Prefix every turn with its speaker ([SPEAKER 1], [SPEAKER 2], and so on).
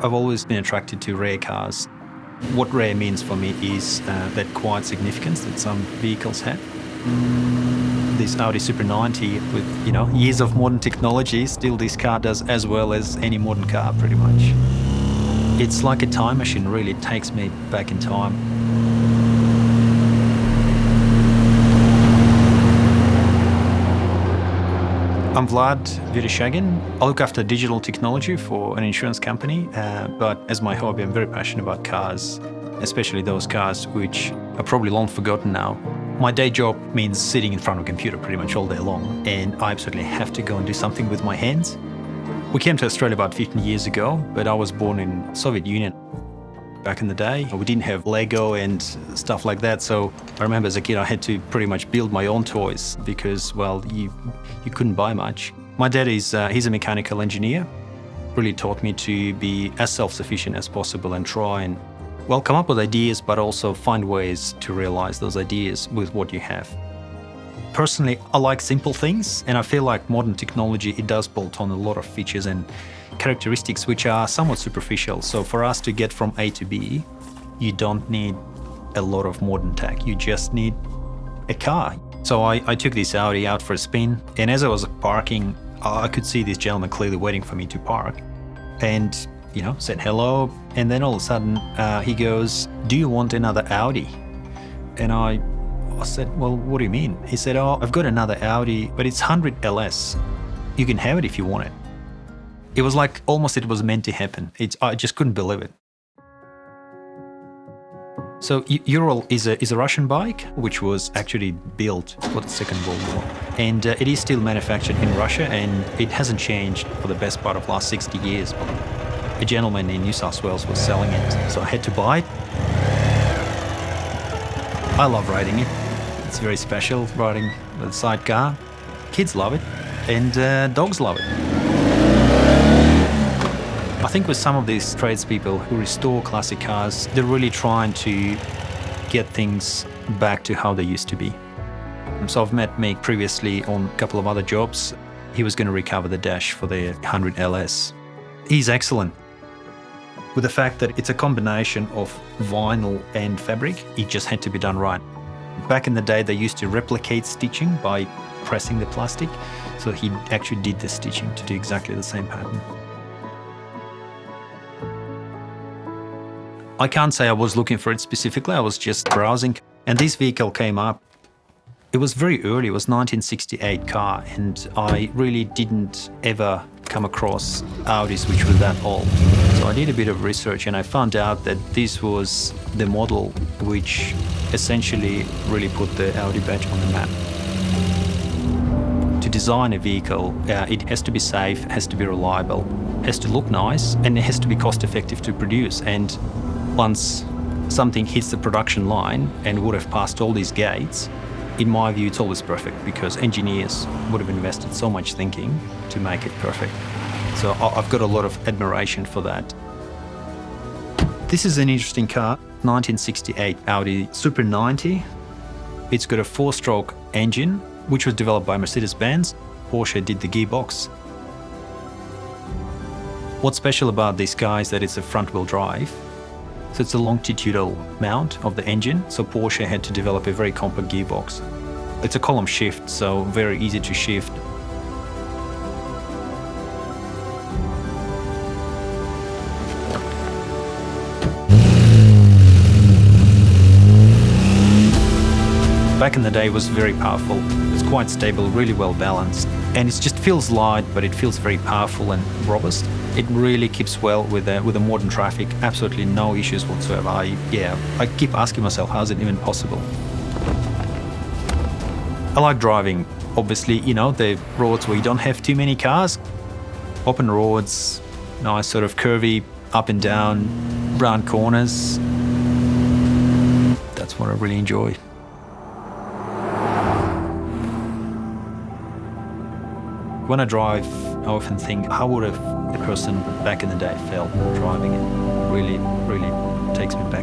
[SPEAKER 1] I've always been attracted to rare cars. What rare means for me is that quiet significance that some vehicles have. This Audi Super 90 with, years of modern technology, still this car does as well as any modern car pretty much. It's like a time machine, really. It takes me back in time. I'm Vlad Vereshchagin. I look after digital technology for an insurance company, but as my hobby, I'm very passionate about cars, especially those cars which are probably long forgotten now. My day job means sitting in front of a computer pretty much all day long, and I absolutely have to go and do something with my hands. We came to Australia about 15 years ago, but I was born in Soviet Union. Back in the day, we didn't have Lego and stuff like that, so I remember as a kid I had to pretty much build my own toys because, well, you couldn't buy much. My dad he's a mechanical engineer, really taught me to be as self-sufficient as possible and try and, well, come up with ideas, but also find ways to realize those ideas with what you have. Personally, I like simple things, and I feel like modern technology, it does bolt on a lot of features and characteristics which are somewhat superficial. So for us to get from A to B, you don't need a lot of modern tech. You just need a car. So I took this Audi out for a spin, and as I was parking, I could see this gentleman clearly waiting for me to park. And, said hello, and then all of a sudden he goes, "Do you want another Audi?" And I said, "Well, what do you mean?" He said, "Oh, I've got another Audi, but it's 100 LS. You can have it if you want it." It was like almost it was meant to happen. I just couldn't believe it. So Ural is a Russian bike, which was actually built for the Second World War. And it is still manufactured in Russia, and it hasn't changed for the best part of the last 60 years. A gentleman in New South Wales was selling it, so I had to buy it. I love riding it. It's very special, riding the sidecar. Kids love it, and dogs love it. I think with some of these tradespeople who restore classic cars, they're really trying to get things back to how they used to be. So I've met Mick previously on a couple of other jobs. He was going to recover the dash for the 100 LS. He's excellent. With the fact that it's a combination of vinyl and fabric, it just had to be done right. Back in the day, they used to replicate stitching by pressing the plastic. So he actually did the stitching to do exactly the same pattern. I can't say I was looking for it specifically, I was just browsing, and this vehicle came up. It was very early, it was 1968 car, and I really didn't ever come across Audis which were that old. So I did a bit of research and I found out that this was the model which essentially really put the Audi badge on the map. To design a vehicle, it has to be safe, has to be reliable, has to look nice, and it has to be cost effective to produce. And once something hits the production line and would have passed all these gates, in my view, it's always perfect because engineers would have invested so much thinking to make it perfect. So I've got a lot of admiration for that. This is an interesting car, 1968 Audi Super 90. It's got a 4-stroke engine, which was developed by Mercedes-Benz. Porsche did the gearbox. What's special about this car is that it's a front-wheel drive. So it's a longitudinal mount of the engine, so Porsche had to develop a very compact gearbox. It's a column shift, so very easy to shift. Back in the day, it was very powerful. It's quite stable, really well balanced. And it just feels light, but it feels very powerful and robust. It really keeps well with the modern traffic. Absolutely no issues whatsoever. I keep asking myself, how is it even possible? I like driving. Obviously, the roads where you don't have too many cars. Open roads, nice sort of curvy, up and down, round corners. That's what I really enjoy. When I drive, I often think, how would a person back in the day felt driving it? Really, really takes me back.